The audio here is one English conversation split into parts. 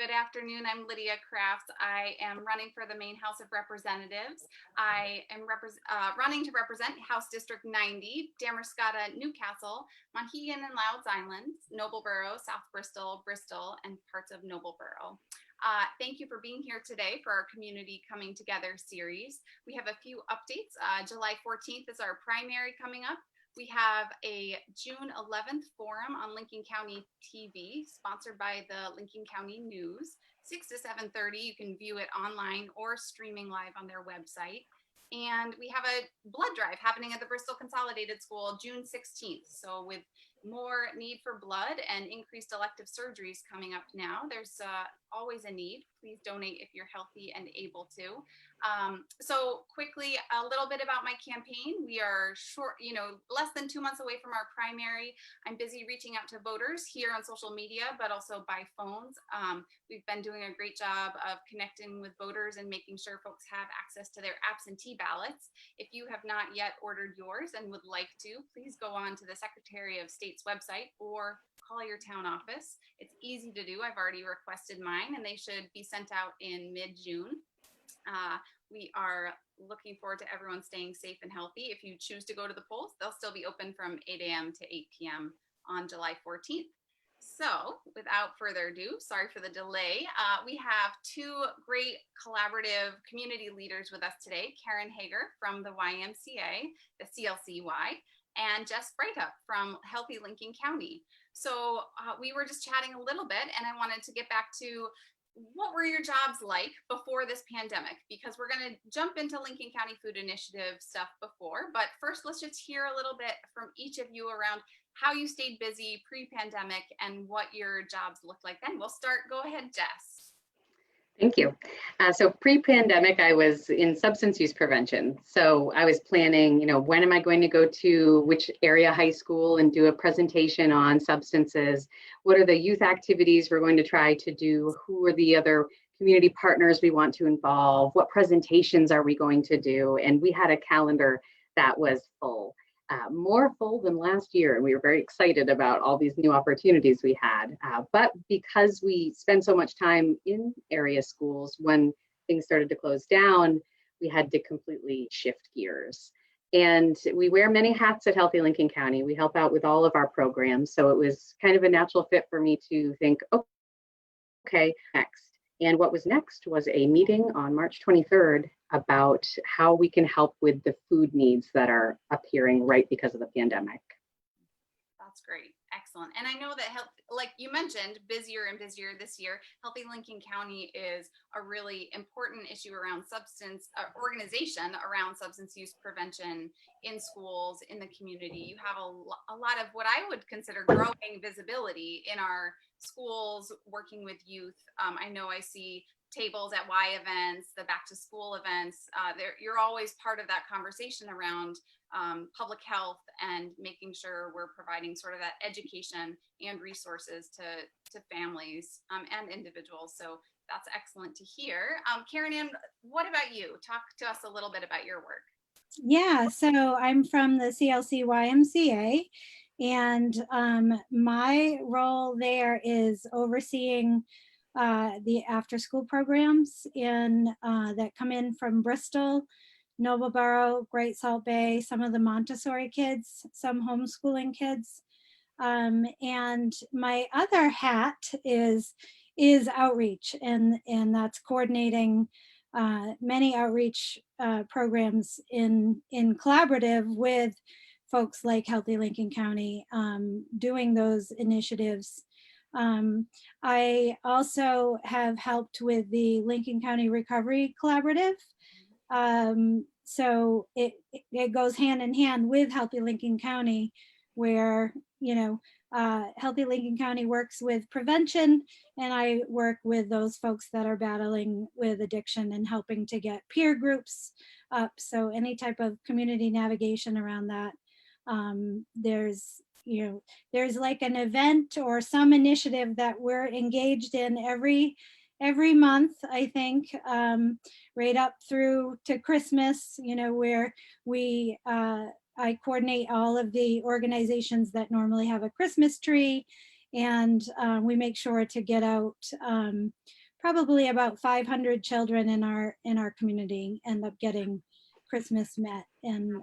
Good afternoon. I'm Lydia Crafts. I am running for the Maine House of Representatives. I am running to represent House District 90, Damerscott, Newcastle, Monhegan and Louds Islands, Nobleboro, South Bristol, Bristol, and parts of Nobleboro. Thank you for being here today for our Community Coming Together series. We have a few updates. July 14th is our primary coming up. We have a June 11th forum on Lincoln County TV, sponsored by the Lincoln County News, 6 to 7:30. You can view it online or streaming live on their website. And we have a blood drive happening at the Bristol Consolidated School June 16th. So with more need for blood and increased elective surgeries coming up now, there's always a need. Please donate if you're healthy and able to. So quickly, a little bit about my campaign. We are less than 2 months away from our primary. I'm busy reaching out to voters here on social media, but also by phones. We've been doing a great job of connecting with voters and making sure folks have access to their absentee ballots. If you have not yet ordered yours and would like to, please go on to the Secretary of State's website or call your town office. It's easy to do. I've already requested mine and they should be sent out in mid-June. We are looking forward to everyone staying safe and healthy. If you choose to go to the polls, they'll still be open from 8 a.m. to 8 p.m. on July 14th. So without further ado, sorry for the delay, we have two great collaborative community leaders with us today, Karen-Ann Hagar from the YMCA, the CLCY, and Jess Breithaupt from Healthy Lincoln County. So we were just chatting a little bit and I wanted to get back to what were your jobs like before this pandemic? Because we're going to jump into Lincoln County Food Initiative stuff before, but first let's just hear a little bit from each of you around how you stayed busy pre-pandemic and what your jobs looked like then. We'll start, go ahead, Jess. Thank you. So pre-pandemic, I was in substance use prevention. So I was planning, when am I going to go to which area high school and do a presentation on substances? What are the youth activities we're going to try to do? Who are the other community partners we want to involve? What presentations are we going to do? And we had a calendar that was full. More full than last year, and we were very excited about all these new opportunities we had. But because we spend so much time in area schools, when things started to close down, we had to completely shift gears. And we wear many hats at Healthy Lincoln County. We help out with all of our programs, so it was kind of a natural fit for me to think, okay, next. And what was next was a meeting on March 23rd about how we can help with the food needs that are appearing right because of the pandemic. That's great. Excellent. And I know that like you mentioned, busier and busier this year. Healthy Lincoln County is a really important issue around organization around substance use prevention in schools, in the community. You have a lot of what I would consider growing visibility in our schools, working with youth. I know I see tables at Y events, the back to school events. You're always part of that conversation around public health and making sure we're providing sort of that education and resources to families and individuals. So that's excellent to hear. Karen-Ann, what about you? Talk to us a little bit about your work. Yeah, so I'm from the CLC YMCA, and my role there is overseeing the after-school programs that come in from Bristol, Nobleboro, Great Salt Bay, some of the Montessori kids, some homeschooling kids. And my other hat is outreach, and that's coordinating many outreach programs in collaborative with folks like Healthy Lincoln County, doing those initiatives. I also have helped with the Lincoln County Recovery Collaborative. So it goes hand in hand with Healthy Lincoln County, where, Healthy Lincoln County works with prevention, and I work with those folks that are battling with addiction and helping to get peer groups up. So any type of community navigation around that. There's like an event or some initiative that we're engaged in every month, I think, right up through to Christmas, where I coordinate all of the organizations that normally have a Christmas tree And we make sure to get out probably about 500 children in our community end up getting Christmas met, and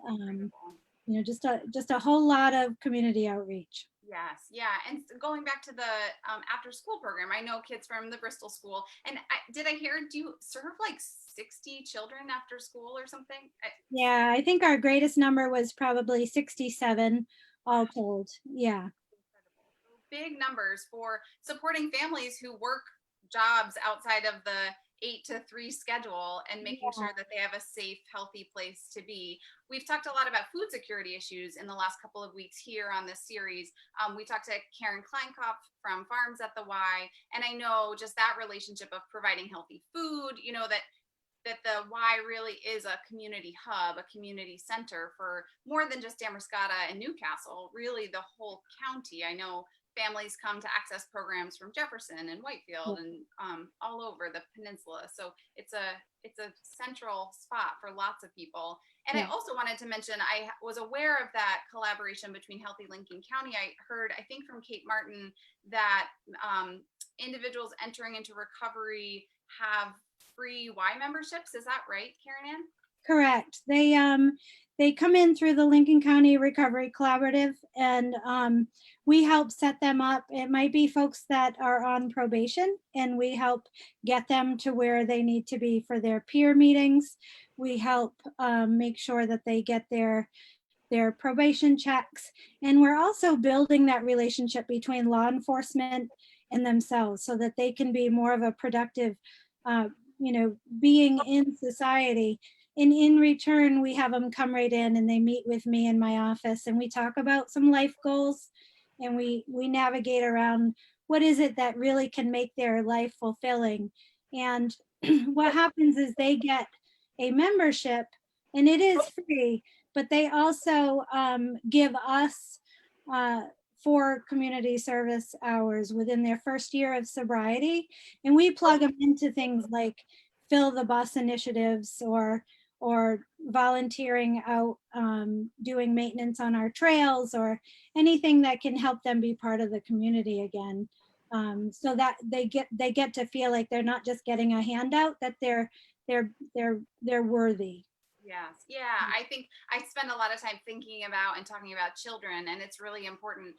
just a whole lot of community outreach. Yes, yeah, and going back to the after school program, I know kids from the Bristol school, and did I hear, do you serve like 60 children after school or something? Yeah, I think our greatest number was probably 67 all told. Yeah. Big numbers for supporting families who work jobs outside of the 8 to 3 schedule and making sure that they have a safe, healthy place to be. We've talked a lot about food security issues in the last couple of weeks here on this series. We talked to Karen Kleinkopf from Farms at the Y, and I know just that relationship of providing healthy food, that the Y really is a community hub, a community center for more than just Damascotta and Newcastle, really the whole county. I know families come to access programs from Jefferson and Whitefield and all over the peninsula. So it's a central spot for lots of people. And I also wanted to mention, I was aware of that collaboration between Healthy Lincoln County. I heard, I think from Kate Martin, that individuals entering into recovery have free Y memberships. Is that right, Karen-Ann? Correct. They come in through the Lincoln County Recovery Collaborative, and we help set them up. It might be folks that are on probation, and we help get them to where they need to be for their peer meetings. We help make sure that they get their probation checks, and we're also building that relationship between law enforcement and themselves so that they can be more of a productive being in society. And in return, we have them come right in and they meet with me in my office, and we talk about some life goals, and we navigate around what is it that really can make their life fulfilling. And what happens is they get a membership, and it is free, but they also give us 4 community service hours within their first year of sobriety. And we plug them into things like fill the bus initiatives, or volunteering out, doing maintenance on our trails, or anything that can help them be part of the community again, so that they get to feel like they're not just getting a handout, that they're worthy. Yes. Yeah. I think I spend a lot of time thinking about and talking about children, and it's really important.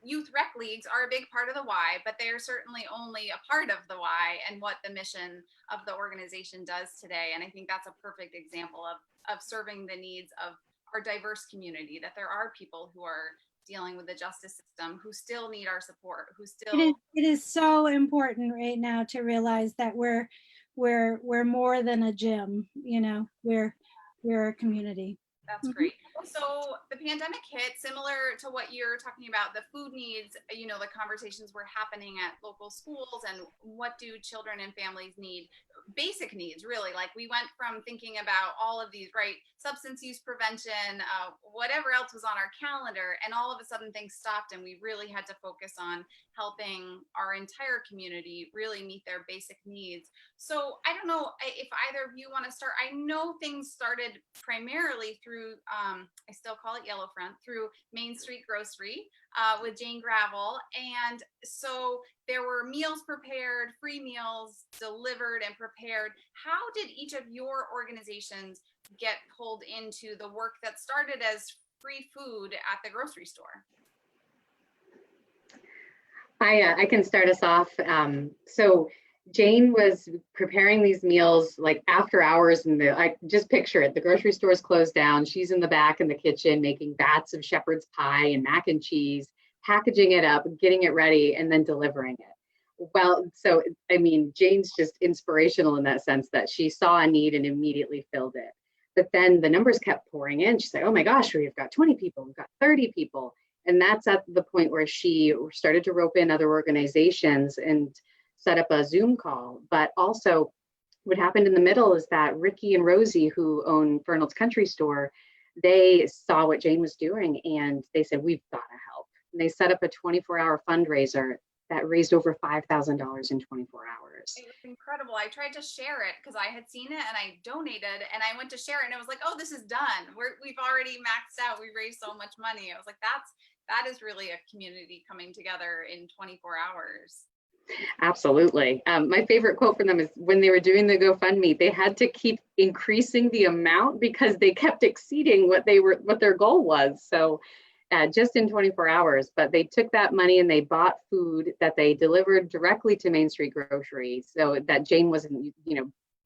Youth rec leagues are a big part of the Y, but they're certainly only a part of the Y and what the mission of the organization does today. And I think that's a perfect example of serving the needs of our diverse community, that there are people who are dealing with the justice system who still need our support, who still. It is so important right now to realize that we're more than a gym. We're a community. That's great. So the pandemic hit, similar to what you're talking about, the food needs, the conversations were happening at local schools, and what do children and families need? Basic needs, really. Like, we went from thinking about all of these, right? Substance use prevention, whatever else was on our calendar, and all of a sudden things stopped, and we really had to focus on helping our entire community really meet their basic needs. So I don't know if either of you want to start. I know things started primarily through, I still call it Yellowfront, through Main Street Grocery with Jane Gravel. And so there were meals prepared, free meals delivered and prepared. How did each of your organizations get pulled into the work that started as free food at the grocery store? I can start us off. So Jane was preparing these meals like after hours, and I just picture it. The grocery store's closed down. She's in the back in the kitchen making bats of shepherd's pie and mac and cheese, packaging it up, getting it ready, and then delivering it. Well, so I mean, Jane's just inspirational in that sense, that she saw a need and immediately filled it. But then the numbers kept pouring in. She's like, oh my gosh, we've got 20 people, we've got 30 people. And that's at the point where she started to rope in other organizations and set up a Zoom call. But also what happened in the middle is that Ricky and Rosie, who own Fernald's Country Store, they saw what Jane was doing, and they said, we've got to help. And they set up a 24-hour fundraiser that raised over $5,000 in 24 hours. It was incredible. I tried to share it because I had seen it and I donated, and I went to share it and it was like, oh, this is done. We've already maxed out. We raised so much money. I was like, that's that is really a community coming together in 24 hours. Absolutely. My favorite quote from them is when they were doing the GoFundMe, they had to keep increasing the amount because they kept exceeding what their goal was. So just in 24 hours, but they took that money and they bought food that they delivered directly to Main Street Grocery, so that Jane wasn't,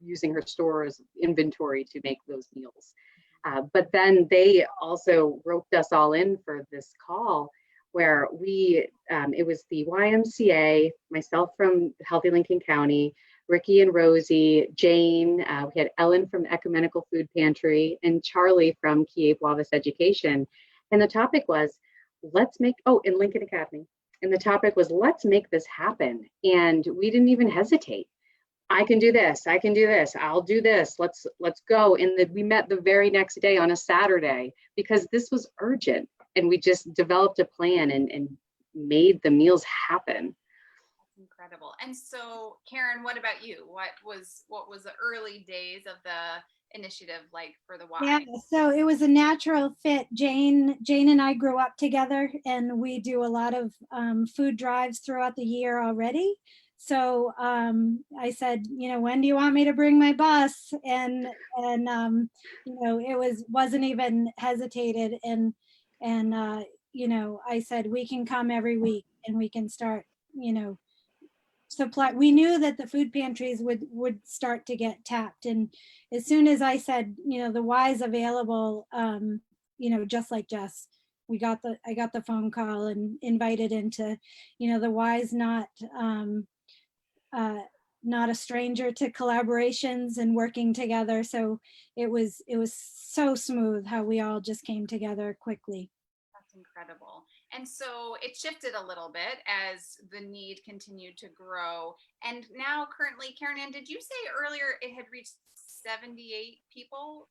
using her store's inventory to make those meals. But then they also roped us all in for this call where it was the YMCA, myself from Healthy Lincoln County, Ricky and Rosie, Jane, we had Ellen from Ecumenical Food Pantry, and Charlie from Kiev Wavis Education. And the topic was, in Lincoln Academy. And the topic was, let's make this happen. And we didn't even hesitate. I can do this, I'll do this, let's go. And we met the very next day on a Saturday because this was urgent. And we just developed a plan and made the meals happen. That's incredible. And so, Karen, what about you? What was the early days of the initiative like for the Y? Yeah, so it was a natural fit. Jane and I grew up together, and we do a lot of food drives throughout the year already. So I said, when do you want me to bring my bus? And it wasn't even hesitated. And I said, we can come every week and we can start, supply. We knew that the food pantries would start to get tapped. And as soon as I said, the Y's available, just like Jess, I got the phone call and invited into, the Y's not a stranger to collaborations and working together. So it was so smooth how we all just came together quickly. That's incredible. And so it shifted a little bit as the need continued to grow. And now currently, Karen-Ann, did you say earlier it had reached 78 people?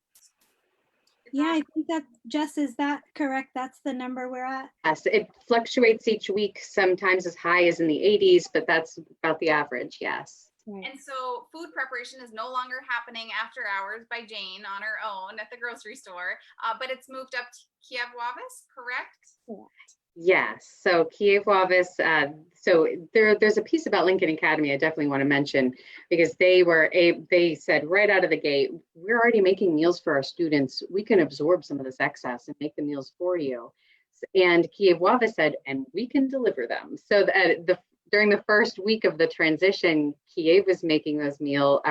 Yeah, I think that, Jess, is that correct? That's the number we're at? Yes, it fluctuates each week, sometimes as high as in the 80s, but that's about the average, yes. Right. And so food preparation is no longer happening after hours by Jane on her own at the grocery store, but it's moved up to Kiev Wavis, correct? Correct. Yes, so Kiev Wavis, so there's a piece about Lincoln Academy I definitely want to mention, because they said right out of the gate, we're already making meals for our students. We can absorb some of this excess and make the meals for you. And Kiev Wavis said, and we can deliver them. So during the first week of the transition, Kiev was making those meals,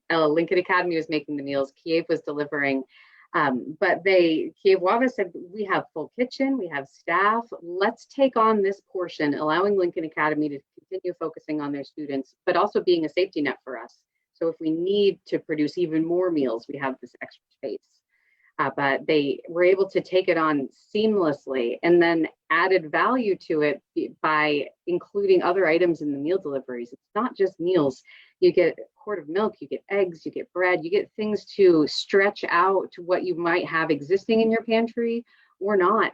Lincoln Academy was making the meals, Kiev was delivering. But Kiev Wavis said, we have full kitchen, we have staff, let's take on this portion, allowing Lincoln Academy to continue focusing on their students, but also being a safety net for us. So if we need to produce even more meals, we have this extra space. But they were able to take it on seamlessly and then added value to it by including other items in the meal deliveries. It's not just meals. You get a quart of milk, you get eggs, you get bread, you get things to stretch out what you might have existing in your pantry or not,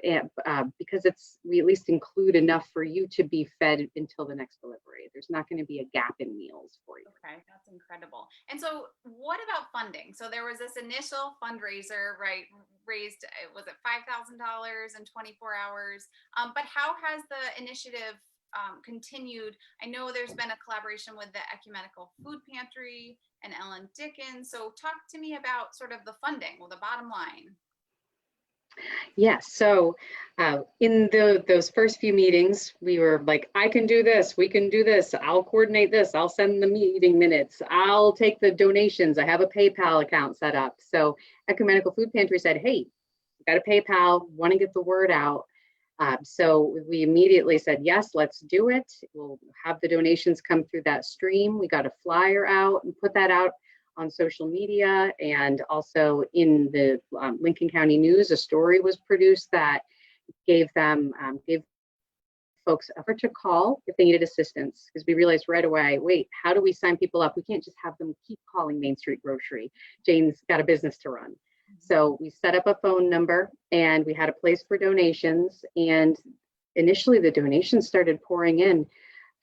because we at least include enough for you to be fed until the next delivery. There's not going to be a gap in meals for you. Okay, that's incredible. And so what about funding? So there was this initial fundraiser, right, raised, was it $5,000 in 24 hours? But how has the initiative continued? I know there's been a collaboration with the Ecumenical Food Pantry and Ellen Dickens. So talk to me about sort of the funding, the bottom line. Yes, so in those first few meetings, we were like, I can do this, we can do this, I'll coordinate this, I'll send the meeting minutes, I'll take the donations, I have a PayPal account set up. So Ecumenical Food Pantry said, hey, you got a PayPal, want to get the word out. So we immediately said, yes, let's do it. We'll have the donations come through that stream. We got a flyer out and put that out on social media, and also in the Lincoln County News, a story was produced that gave folks effort to call if they needed assistance, because we realized right away, wait, how do we sign people up? We can't just have them keep calling Main Street Grocery. Jane's got a business to run. So we set up a phone number and we had a place for donations, and initially the donations started pouring in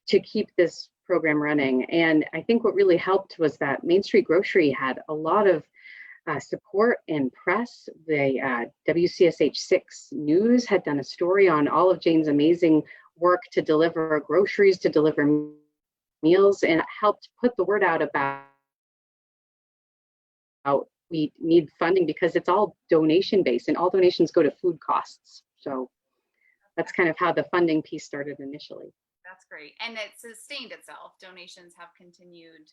to keep this program running. And I think what really helped was that Main Street Grocery had a lot of support and press. The WCSH 6 News had done a story on all of Jane's amazing work to deliver groceries, to deliver meals, and it helped put the word out about we need funding because it's all donation based and all donations go to food costs. So that's kind of how the funding piece started initially. That's great. And it sustained itself. Donations have continued.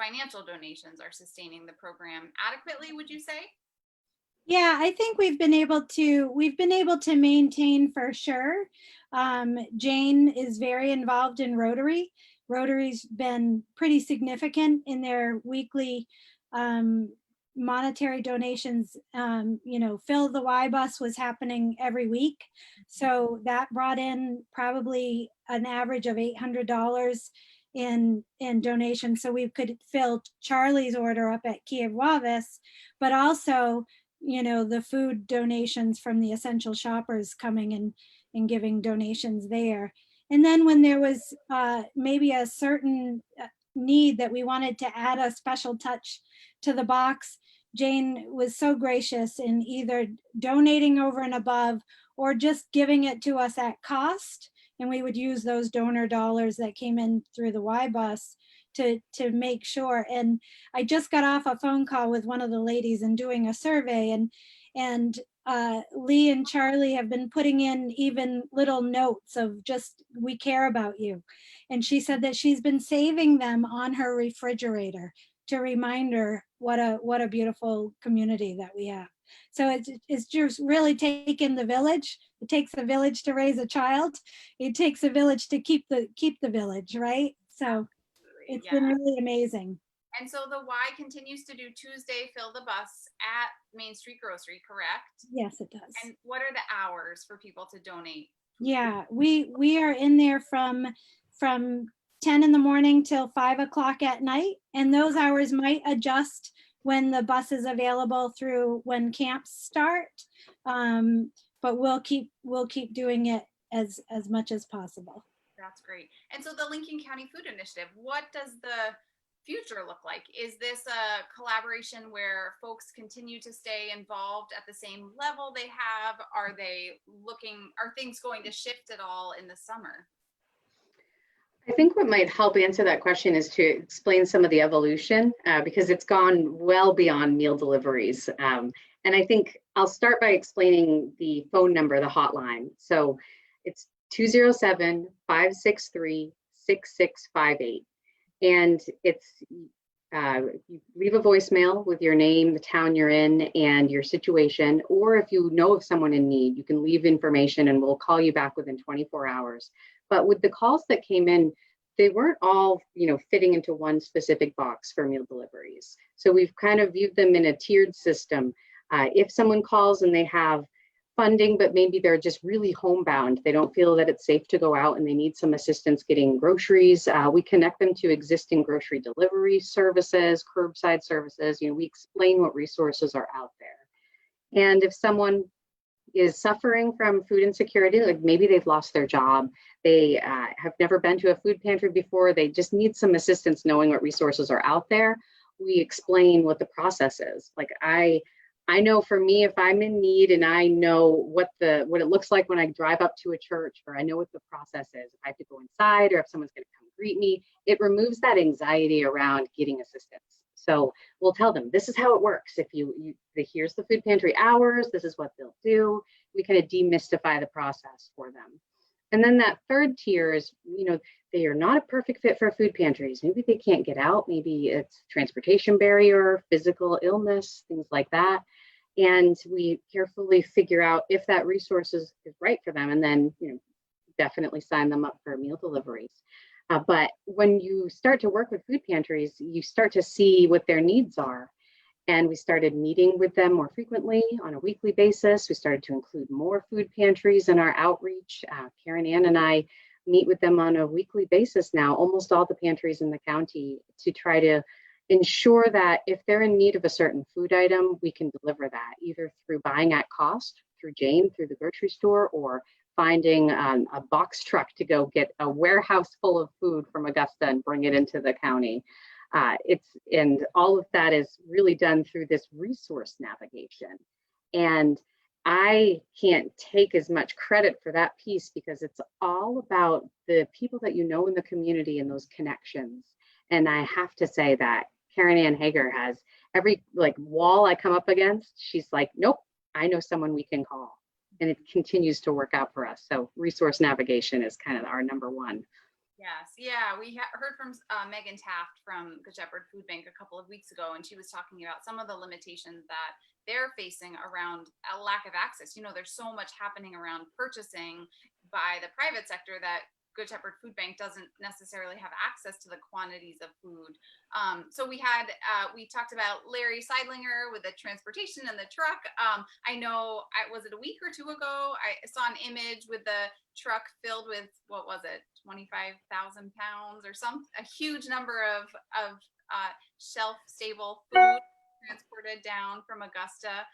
Financial donations are sustaining the program adequately, would you say? Yeah, I think we've been able to maintain for sure. Jane is very involved in Rotary. Rotary's been pretty significant in their weekly monetary donations. Fill the Y bus was happening every week. So that brought in probably an average of $800 in donations. So we could fill Charlie's order up at Kiev Wavis, but also the food donations from the essential shoppers coming and giving donations there. And then when there was maybe a certain need that we wanted to add a special touch to the box, Jane was so gracious in either donating over and above or just giving it to us at cost. And we would use those donor dollars that came in through the Y bus to make sure. And I just got off a phone call with one of the ladies and doing a survey, and Lee and Charlie have been putting in even little notes of just, we care about you. And she said that she's been saving them on her refrigerator to remind her what a beautiful community that we have. So it's just really taken the village. It takes a village to raise a child. It takes a village to keep the village, right? So it's been really amazing. And so the Y continues to do Tuesday Fill the Bus at Main Street Grocery, correct? Yes, it does. And what are the hours for people to donate? Yeah, we are in there from 10 in the morning till 5 o'clock at night. And those hours might adjust when the bus is available through when camps start. But we'll keep doing it as much as possible. That's great. And so the Lincoln County Food Initiative, what does the future look like? Is this a collaboration where folks continue to stay involved at the same level they have? Are things going to shift at all in the summer? I think what might help answer that question is to explain some of the evolution because it's gone well beyond meal deliveries. And I think I'll start by explaining the phone number, the hotline. So it's 207-563-6658. And it's, you leave a voicemail with your name, the town you're in, and your situation. Or if you know of someone in need, you can leave information and we'll call you back within 24 hours. But with the calls that came in, they weren't all, fitting into one specific box for meal deliveries. So we've kind of viewed them in a tiered system. If someone calls and they have funding, but maybe they're just really homebound, they don't feel that it's safe to go out and they need some assistance getting groceries, we connect them to existing grocery delivery services, curbside services. We explain what resources are out there. And if someone is suffering from food insecurity, like maybe they've lost their job, they have never been to a food pantry before, they just need some assistance knowing what resources are out there, we explain what the process is. Like I know for me, if I'm in need and I know what it looks like when I drive up to a church, or I know what the process is, if I have to go inside or if someone's going to come greet me, it removes that anxiety around getting assistance. So we'll tell them, this is how it works. If here's the food pantry hours, this is what they'll do. We kind of demystify the process for them. And then that third tier is, they are not a perfect fit for food pantries. Maybe they can't get out. Maybe it's transportation barrier, physical illness, things like that. And we carefully figure out if that resource is right for them, and then, definitely sign them up for meal deliveries. But when you start to work with food pantries, you start to see what their needs are. And we started meeting with them more frequently on a weekly basis. We started to include more food pantries in our outreach. Karen-Ann and I meet with them on a weekly basis now, almost all the pantries in the county, to try to ensure that if they're in need of a certain food item, we can deliver that either through buying at cost through Jane, through the grocery store, or finding a box truck to go get a warehouse full of food from Augusta and bring it into the county. And all of that is really done through this resource navigation. And I can't take as much credit for that piece because it's all about the people that you know in the community and those connections. And I have to say that Karen-Ann Hagar has every wall I come up against, she's like, nope, I know someone we can call. And it continues to work out for us. So resource navigation is kind of our number one. Yes, yeah, we heard from Megan Taft from Good Shepherd Food Bank a couple of weeks ago, and she was talking about some of the limitations that they're facing around a lack of access. You know, there's so much happening around purchasing by the private sector that Good Shepherd Food Bank doesn't necessarily have access to the quantities of food. So we talked about Larry Seidlinger with the transportation and the truck. I know, was it a week or two ago? I saw an image with the truck filled with, what was it, 25,000 pounds or a huge number of shelf stable food transported down from Augusta.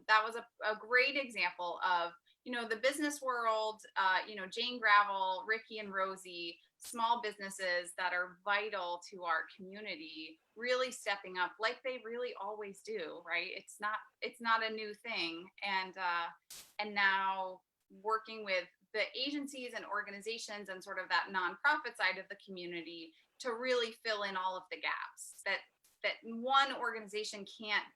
That was a great example of, you know, the business world, you know, Jane Gravel, Ricky and Rosie, small businesses that are vital to our community, really stepping up like they really always do, right? It's not a new thing. And now working with the agencies and organizations and sort of that nonprofit side of the community to really fill in all of the gaps that one organization can't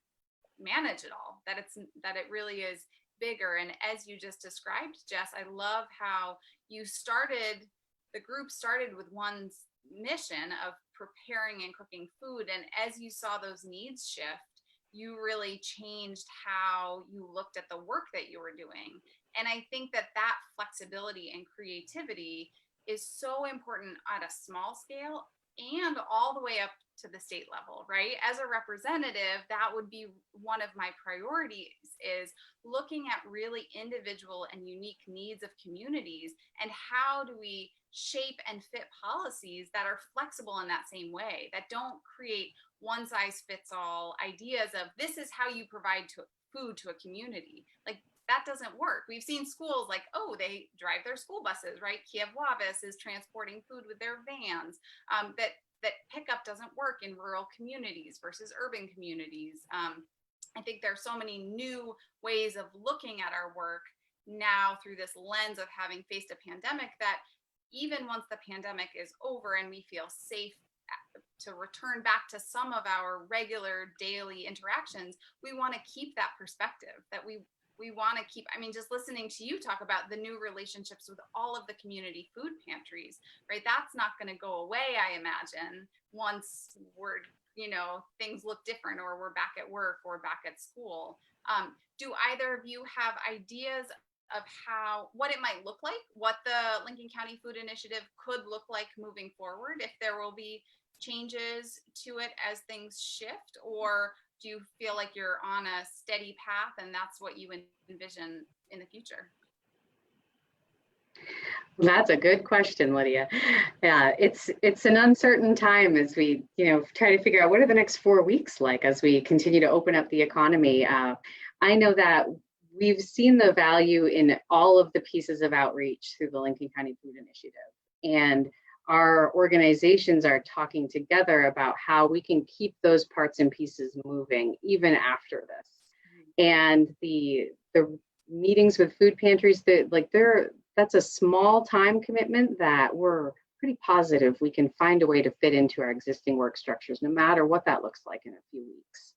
manage it all, that it really is bigger. And as you just described, Jess, I love how the group started with one mission of preparing and cooking food. And as you saw those needs shift, you really changed how you looked at the work that you were doing. And I think that flexibility and creativity is so important at a small scale and all the way up to the state level, right? As a representative, that would be one of my priorities, is looking at really individual and unique needs of communities, and how do we shape and fit policies that are flexible in that same way, that don't create one size fits all ideas of this is how you provide food to a community. Like, that doesn't work. We've seen schools like, oh, they drive their school buses, right? Kiev Wavis is transporting food with their vans. That pickup doesn't work in rural communities versus urban communities. I think there are so many new ways of looking at our work now through this lens of having faced a pandemic, that even once the pandemic is over and we feel safe to return back to some of our regular daily interactions, we want to keep that perspective, that we want to keep, I mean, just listening to you talk about the new relationships with all of the community food pantries, right? That's not going to go away, I imagine, once things look different, or we're back at work or back at school. Do either of you have ideas of what it might look like, what the Lincoln County Food Initiative could look like moving forward, if there will be changes to it as things shift? Or do you feel like you're on a steady path and that's what you envision in the future? That's a good question, Lydia. Yeah, it's an uncertain time as we, try to figure out what are the next 4 weeks like as we continue to open up the economy. I know that we've seen the value in all of the pieces of outreach through the Lincoln County Food Initiative, and our organizations are talking together about how we can keep those parts and pieces moving even after this. And the meetings with food pantries, that's a small time commitment that we're pretty positive we can find a way to fit into our existing work structures, no matter what that looks like in a few weeks.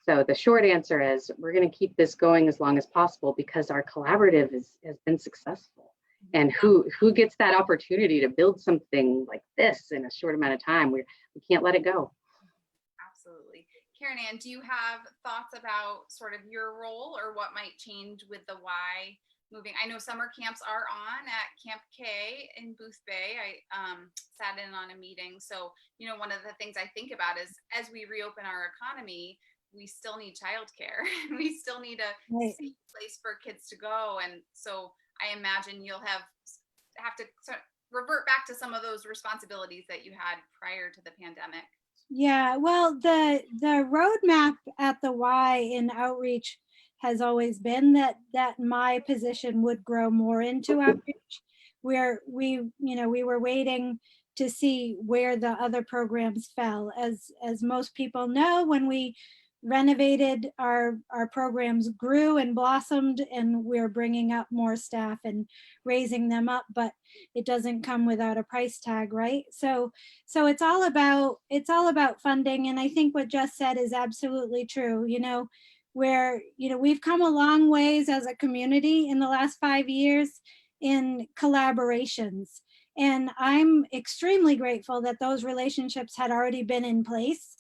So the short answer is we're going to keep this going as long as possible because our collaborative has been successful. And who gets that opportunity to build something like this in a short amount of time? We can't let it go. Absolutely. Karen-Ann, do you have thoughts about sort of your role or what might change with the Y moving? I know summer camps are on at Camp K in Booth Bay. I sat in on a meeting. So, one of the things I think about is as we reopen our economy, we still need childcare. We still need a safe place for kids to go. And so I imagine you'll have to sort of revert back to some of those responsibilities that you had prior to the pandemic. Yeah, well, the roadmap at the Y in outreach has always been that my position would grow more into outreach, where we were waiting to see where the other programs fell. As most people know, when we renovated, our programs grew and blossomed, and we're bringing up more staff and raising them up, but it doesn't come without a price tag, right? So it's all about funding. And I think what Jess said is absolutely true. Where we've come a long ways as a community in the last 5 years in collaborations, and I'm extremely grateful that those relationships had already been in place.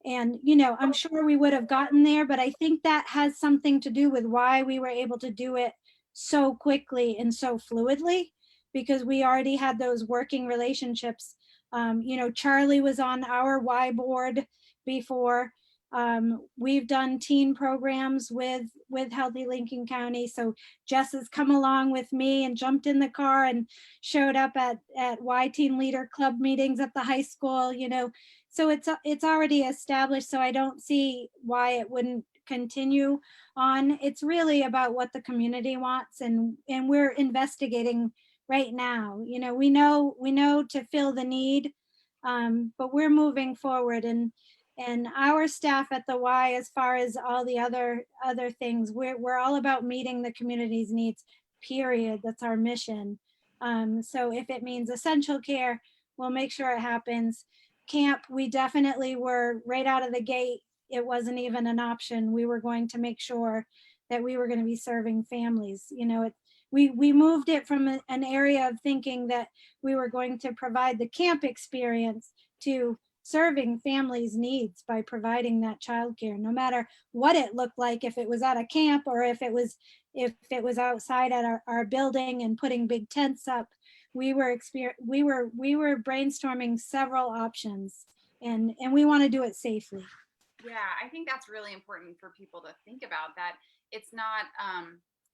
And I'm sure we would have gotten there, but I think that has something to do with why we were able to do it so quickly and so fluidly, because we already had those working relationships. Charlie was on our Y board before. We've done teen programs with Healthy Lincoln County. So Jess has come along with me and jumped in the car and showed up at Y Teen Leader Club meetings at the high school, so it's already established. So I don't see why it wouldn't continue on. It's really about what the community wants, and we're investigating right now. We know to fill the need, but we're moving forward, and our staff at the Y, as far as all the other things, we're all about meeting the community's needs, period. That's our mission. So if it means essential care, we'll make sure it happens. Camp, we definitely were right out of the gate. It wasn't even an option. We were going to make sure that we were going to be serving families. We moved it from an area of thinking that we were going to provide the camp experience to serving families' needs by providing that childcare, no matter what it looked like, if it was at a camp or if it was outside at our building and putting big tents up. We were brainstorming several options, and we want to do it safely. Yeah, I think that's really important for people to think about, that it's not,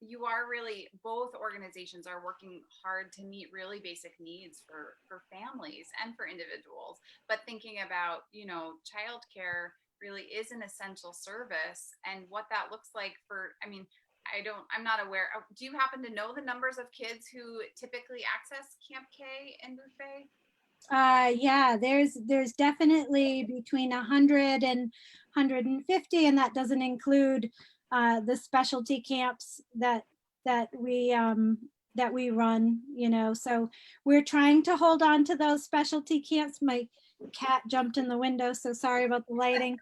you are really, both organizations are working hard to meet really basic needs for families and for individuals, but thinking about, childcare really is an essential service, and what that looks like for, I'm not aware. Do you happen to know the numbers of kids who typically access Camp K in Booth Bay? Yeah, there's definitely between 100 and 150, and that doesn't include the specialty camps that we run. So we're trying to hold on to those specialty camps. My cat jumped in the window, so sorry about the lighting.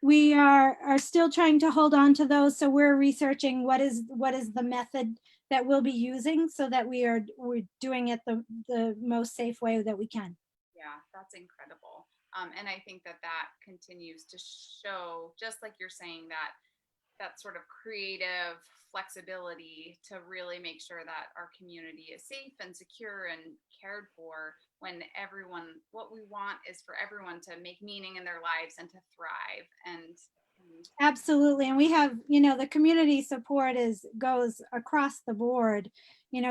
We are still trying to hold on to those, so we're researching what is the method that we'll be using, so that we're doing it the most safe way that we can. Yeah, that's incredible. And I think that continues to show, just like you're saying, that sort of creative flexibility to really make sure that our community is safe and secure and cared for, when what we want is for everyone to make meaning in their lives and to thrive. And absolutely. And we have, the community support goes across the board.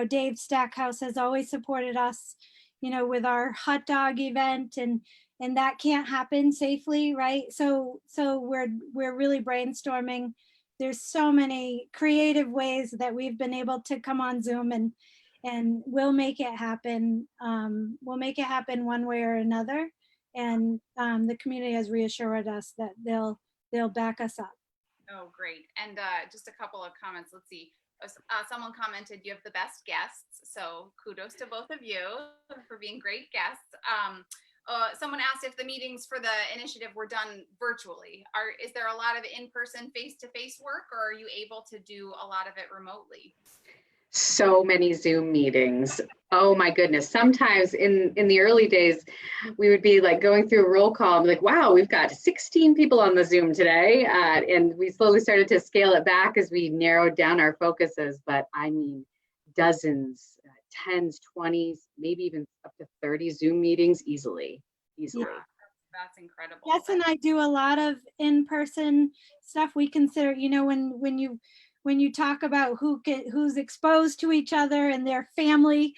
Dave Stackhouse has always supported us, with our hot dog event, and that can't happen safely, right? So we're really brainstorming. There's so many creative ways that we've been able to come on Zoom, and we'll make it happen. We'll make it happen one way or another. And the community has reassured us that they'll back us up. Oh, great. And just a couple of comments. Let's see. Someone commented, you have the best guests. So kudos to both of you for being great guests. Someone asked if the meetings for the initiative were done virtually. Is there a lot of in-person, face-to-face work, or are you able to do a lot of it remotely? So many Zoom meetings. Oh my goodness. Sometimes in the early days, we would be like going through a roll call and be like, wow, we've got 16 people on the Zoom today. And we slowly started to scale it back as we narrowed down our focuses. But I mean, dozens, 10s, 20s, maybe even up to 30 Zoom meetings easily. Yeah, that's incredible. Yes, and I do a lot of in-person stuff. We consider, when you talk about who's exposed to each other and their family,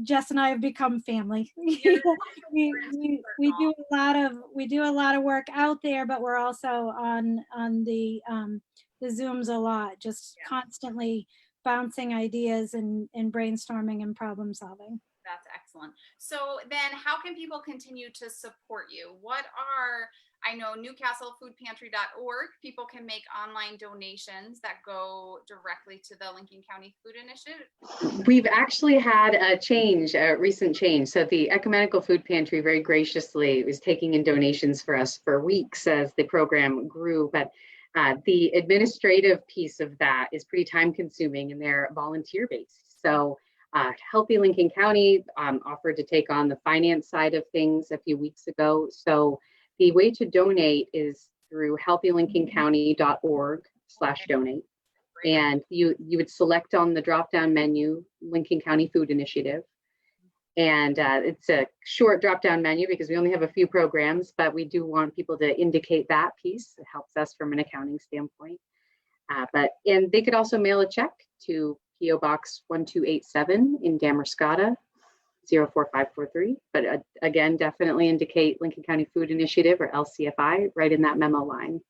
Jess and I have become family. we do a lot of work out there, but we're also on the Zooms a lot, just constantly bouncing ideas and brainstorming and problem solving. That's excellent. So then how can people continue to support you? I know newcastlefoodpantry.org, people can make online donations that go directly to the Lincoln County Food Initiative. We've actually had a recent change. So the Ecumenical Food Pantry very graciously was taking in donations for us for weeks as the program grew. But the administrative piece of that is pretty time consuming and they're volunteer based. So Healthy Lincoln County offered to take on the finance side of things a few weeks ago. So the way to donate is through healthylincolncounty.org/donate. And you would select on the drop-down menu, Lincoln County Food Initiative. And it's a short drop-down menu because we only have a few programs, but we do want people to indicate that piece. It helps us from an accounting standpoint. And they could also mail a check to P.O. Box 1287 in Damascotta, 04543. But again, definitely indicate Lincoln County Food Initiative or LCFI right in that memo line.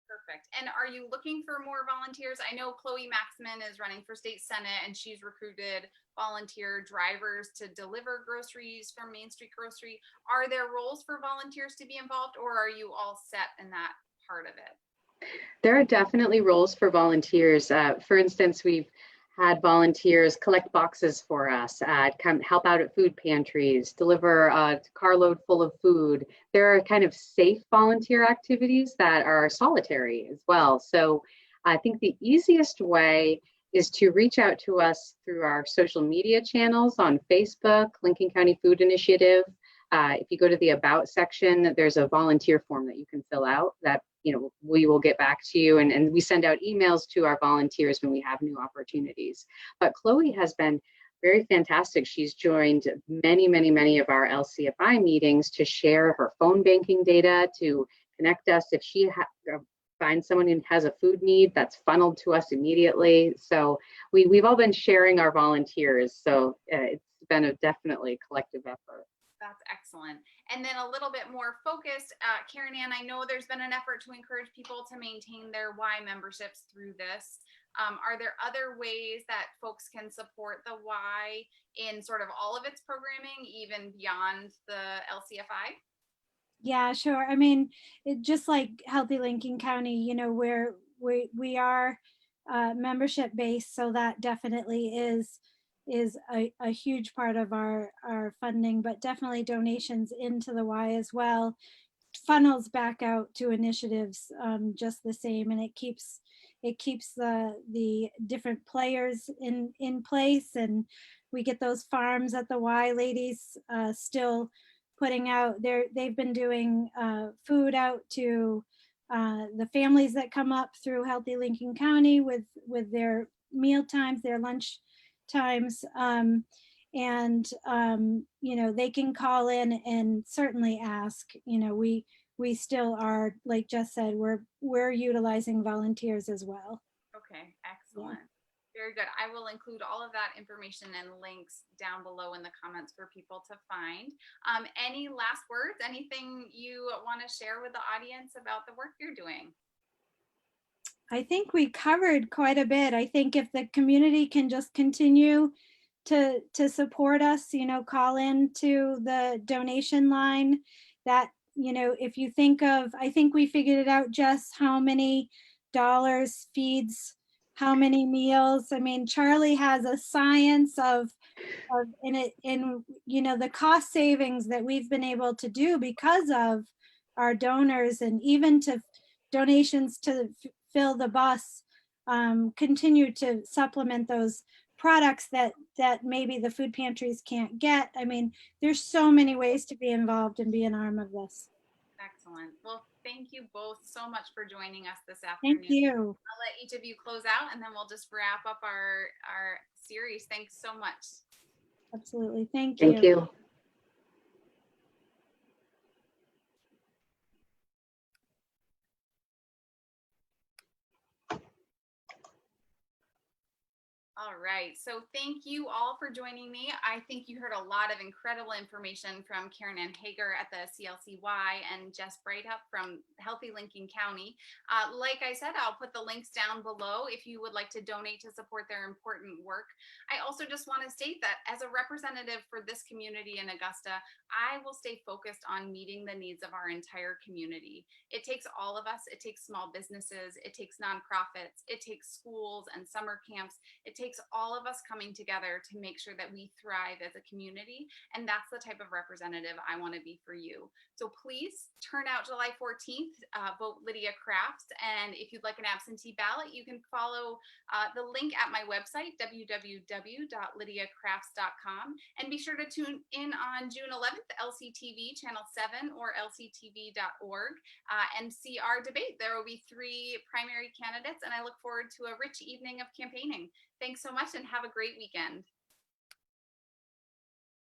Perfect. And are you looking for more volunteers? I know Chloe Maxman is running for state senate and she's recruited volunteer drivers to deliver groceries from Main Street Grocery. Are there roles for volunteers to be involved, or are you all set in that part of it? There are definitely roles for volunteers. For instance, we've had volunteers collect boxes for us, come help out at food pantries, deliver a carload full of food. There are kind of safe volunteer activities that are solitary as well. So I think the easiest way is to reach out to us through our social media channels on Facebook, Lincoln County Food Initiative. If you go to the About section, there's a volunteer form that you can fill out that we will get back to you, and we send out emails to our volunteers when we have new opportunities. But Chloe has been very fantastic. She's joined many of our LCFI meetings to share her phone banking data, to connect us. If she finds someone who has a food need, that's funneled to us immediately. So we've all been sharing our volunteers. So it's been a definitely collective effort. That's excellent. And then a little bit more focused, Karen-Ann, I know there's been an effort to encourage people to maintain their Y memberships through this. Are there other ways that folks can support the Y in sort of all of its programming, even beyond the LCFI? Yeah, sure. I mean, just like Healthy Lincoln County, we are membership based, so that definitely is a huge part of our funding, but definitely donations into the Y as well funnels back out to initiatives just the same, and it keeps the different players in place, and we get those farms at the Y ladies still putting out they've been doing food out to the families that come up through Healthy Lincoln County with their meal times, their lunch times, and they can call in and certainly ask. We still are, like Jess said, we're utilizing volunteers as well. Okay, excellent. Yeah. Very good. I will include all of that information and links down below in the comments for people to find. Any last words? Anything you want to share with the audience about the work you're doing? I think we covered quite a bit. I think if the community can just continue to support us, call into the donation line, that, if you think of, I think we figured it out, Jess, how many dollars feeds how many meals. I mean, Charlie has a science of the cost savings that we've been able to do because of our donors, and even to donations to fill the bus, continue to supplement those products that maybe the food pantries can't get. I mean, there's so many ways to be involved and be an arm of this. Excellent. Well, thank you both so much for joining us this afternoon. Thank you. I'll let each of you close out, and then we'll just wrap up our series. Thanks so much. Absolutely. Thank you. Thank you. All right. right. So thank you all for joining me. I think you heard a lot of incredible information from Karen-Ann Hagar at the CLCY and Jess Breithaupt from Healthy Lincoln County. Like I said, I'll put the links down below if you would like to donate to support their important work. I also just want to state that as a representative for this community in Augusta, I will stay focused on meeting the needs of our entire community. It takes all of us. It takes small businesses. It takes nonprofits. It takes schools and summer camps. It takes all of us coming together to make sure that we thrive as a community. And that's the type of representative I want to be for you. So please turn out July 14th, vote Lydia Crafts. And if you'd like an absentee ballot, you can follow the link at my website, www.lydiacrafts.com. And be sure to tune in on June 11th, LCTV Channel 7 or lctv.org, and see our debate. There will be 3 primary candidates, and I look forward to a rich evening of campaigning. Thanks so much and have a great weekend.